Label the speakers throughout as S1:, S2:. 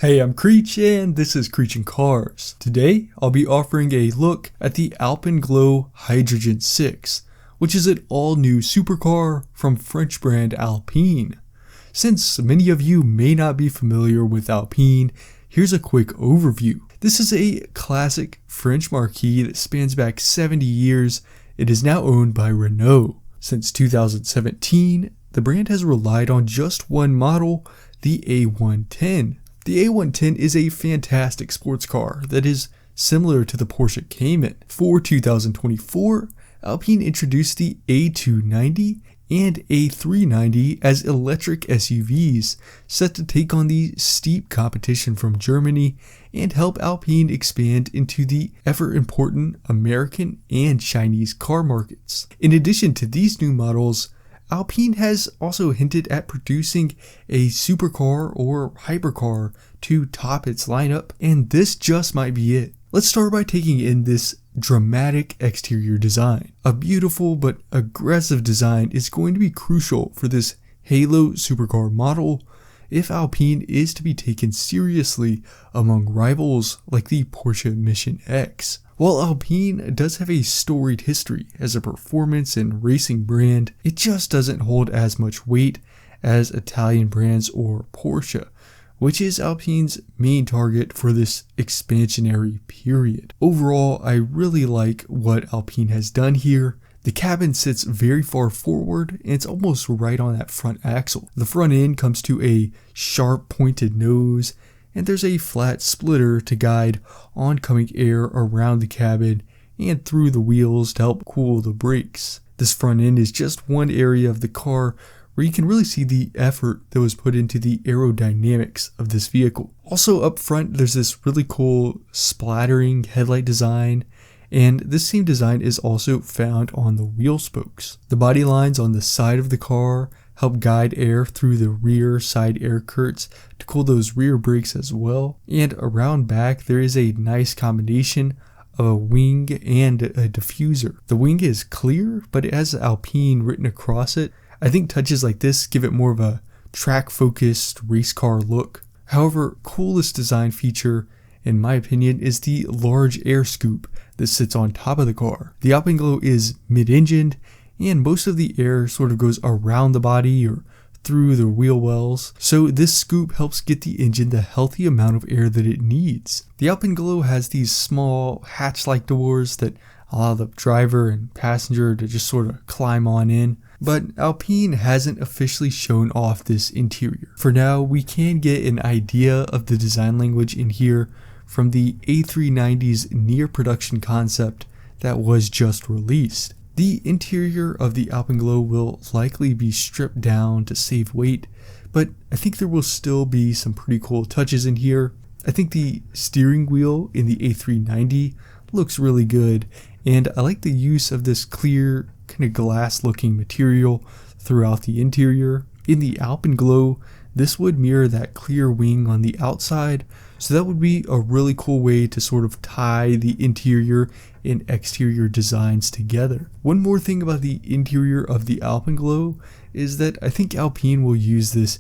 S1: Hey, I'm Creech and this is Creech and Cars. Today, I'll be offering a look at the Alpenglow Hy6, which is an all-new supercar from French brand Alpine. Since many of you may not be familiar with Alpine, here's a quick overview. This is a classic French marquee that spans back 70 years. It is now owned by Renault. Since 2017, the brand has relied on just one model, the A110. The A110 is a fantastic sports car that is similar to the Porsche Cayman. For 2024, Alpine introduced the A290 and A390 as electric SUVs, set to take on the steep competition from Germany and help Alpine expand into the ever-important American and Chinese car markets. In addition to these new models, Alpine has also hinted at producing a supercar or hypercar to top its lineup, and this just might be it. Let's start by taking in this dramatic exterior design. A beautiful but aggressive design is going to be crucial for this Halo supercar model if Alpine is to be taken seriously among rivals like the Porsche Mission X. While Alpine does have a storied history as a performance and racing brand, it just doesn't hold as much weight as Italian brands or Porsche, which is Alpine's main target for this expansionary period. Overall, I really like what Alpine has done here. The cabin sits very far forward and it's almost right on that front axle. The front end comes to a sharp pointed nose, and there's a flat splitter to guide oncoming air around the cabin and through the wheels to help cool the brakes. This front end is just one area of the car where you can really see the effort that was put into the aerodynamics of this vehicle. Also up front, there's this really cool splattering headlight design, and this same design is also found on the wheel spokes. The body lines on the side of the car help guide air through the rear side air curts to cool those rear brakes as well. And around back, there is a nice combination of a wing and a diffuser. The wing is clear, but it has Alpine written across it. I think touches like this give it more of a track-focused race car look. However, coolest design feature, in my opinion, is the large air scoop that sits on top of the car. The Alpenglow is mid-engined, and most of the air sort of goes around the body or through the wheel wells, so this scoop helps get the engine the healthy amount of air that it needs. The Alpenglow has these small hatch-like doors that allow the driver and passenger to just sort of climb on in, but Alpine hasn't officially shown off this interior. For now, we can get an idea of the design language in here from the A390's near production concept that was just released. The interior of the Alpenglow will likely be stripped down to save weight, but I think there will still be some pretty cool touches in here. I think the steering wheel in the A390 looks really good, and I like the use of this clear kind of glass looking material throughout the interior. In the Alpenglow, this would mirror that clear wing on the outside, so that would be a really cool way to sort of tie the interior and exterior designs together. One more thing about the interior of the Alpenglow is that I think Alpine will use this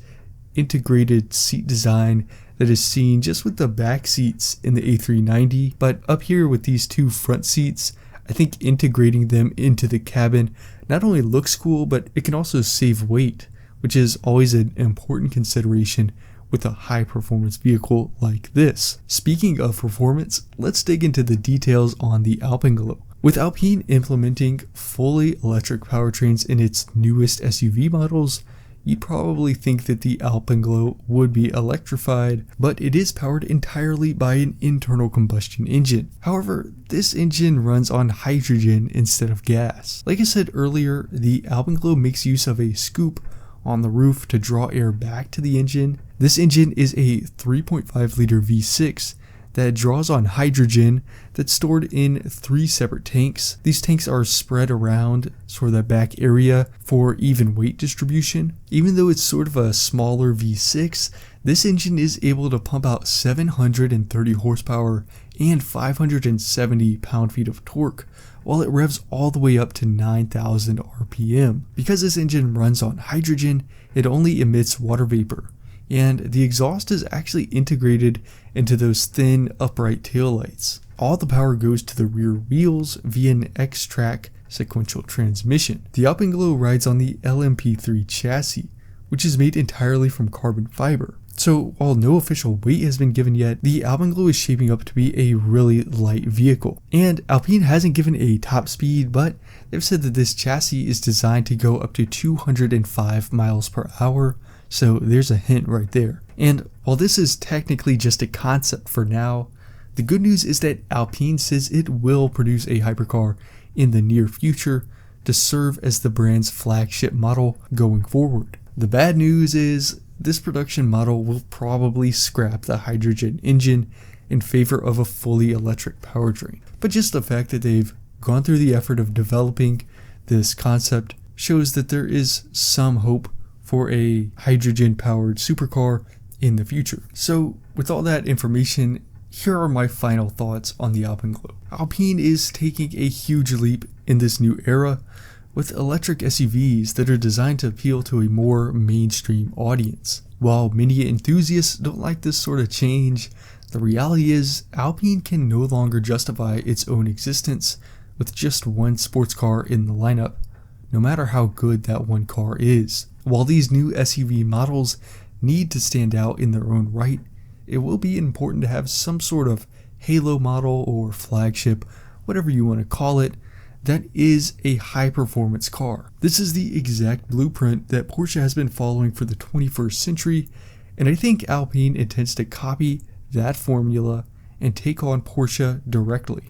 S1: integrated seat design that is seen just with the back seats in the A390, but up here with these two front seats, I think integrating them into the cabin not only looks cool, but it can also save weight, which is always an important consideration with a high performance vehicle like this. Speaking of performance, let's dig into the details on the Alpenglow. With Alpine implementing fully electric powertrains in its newest SUV models, you'd probably think that the Alpenglow would be electrified, but it is powered entirely by an internal combustion engine. However, this engine runs on hydrogen instead of gas. Like I said earlier, the Alpenglow makes use of a scoop on the roof to draw air back to the engine. This engine is a 3.5 liter V6 that draws on hydrogen that's stored in 3 separate tanks. These tanks are spread around sort of the back area for even weight distribution. Even though it's sort of a smaller V6, this engine is able to pump out 730 horsepower and 570 pound-feet of torque, while it revs all the way up to 9,000 RPM. Because this engine runs on hydrogen, it only emits water vapor, and the exhaust is actually integrated into those thin upright taillights. All the power goes to the rear wheels via an X-Track sequential transmission. The Alpenglow rides on the LMP3 chassis, which is made entirely from carbon fiber. So while no official weight has been given yet, the Alpenglow is shaping up to be a really light vehicle. And Alpine hasn't given a top speed, but they've said that this chassis is designed to go up to 205 miles per hour, so there's a hint right there. And while this is technically just a concept for now, the good news is that Alpine says it will produce a hypercar in the near future to serve as the brand's flagship model going forward. The bad news is this production model will probably scrap the hydrogen engine in favor of a fully electric powertrain. But just the fact that they've gone through the effort of developing this concept shows that there is some hope for a hydrogen-powered supercar in the future. So with all that information, here are my final thoughts on the Alpenglow. Alpine is taking a huge leap in this new era with electric SUVs that are designed to appeal to a more mainstream audience. While many enthusiasts don't like this sort of change, the reality is Alpine can no longer justify its own existence with just one sports car in the lineup, no matter how good that one car is. While these new SUV models need to stand out in their own right, it will be important to have some sort of halo model or flagship, whatever you want to call it, that is a high-performance car. This is the exact blueprint that Porsche has been following for the 21st century, and I think Alpine intends to copy that formula and take on Porsche directly.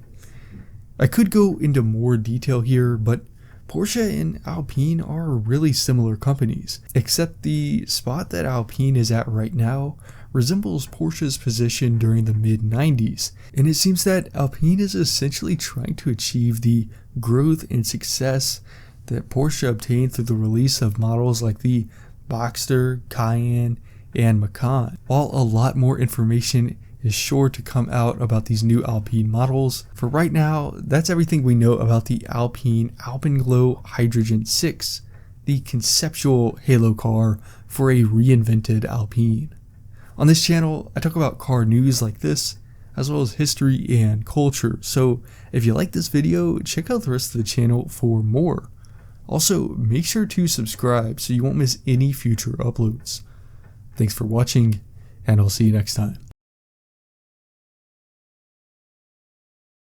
S1: I could go into more detail here, but Porsche and Alpine are really similar companies, except the spot that Alpine is at right now resembles Porsche's position during the mid-90s, and it seems that Alpine is essentially trying to achieve the growth and success that Porsche obtained through the release of models like the Boxster, Cayenne, and Macan. While a lot more information is sure to come out about these new Alpine models, for right now, that's everything we know about the Alpine Alpenglow Hy6, the conceptual halo car for a reinvented Alpine. On this channel, I talk about car news like this, as well as history and culture, so if you like this video, check out the rest of the channel for more. Also, make sure to subscribe so you won't miss any future uploads. Thanks for watching, and I'll see you next time.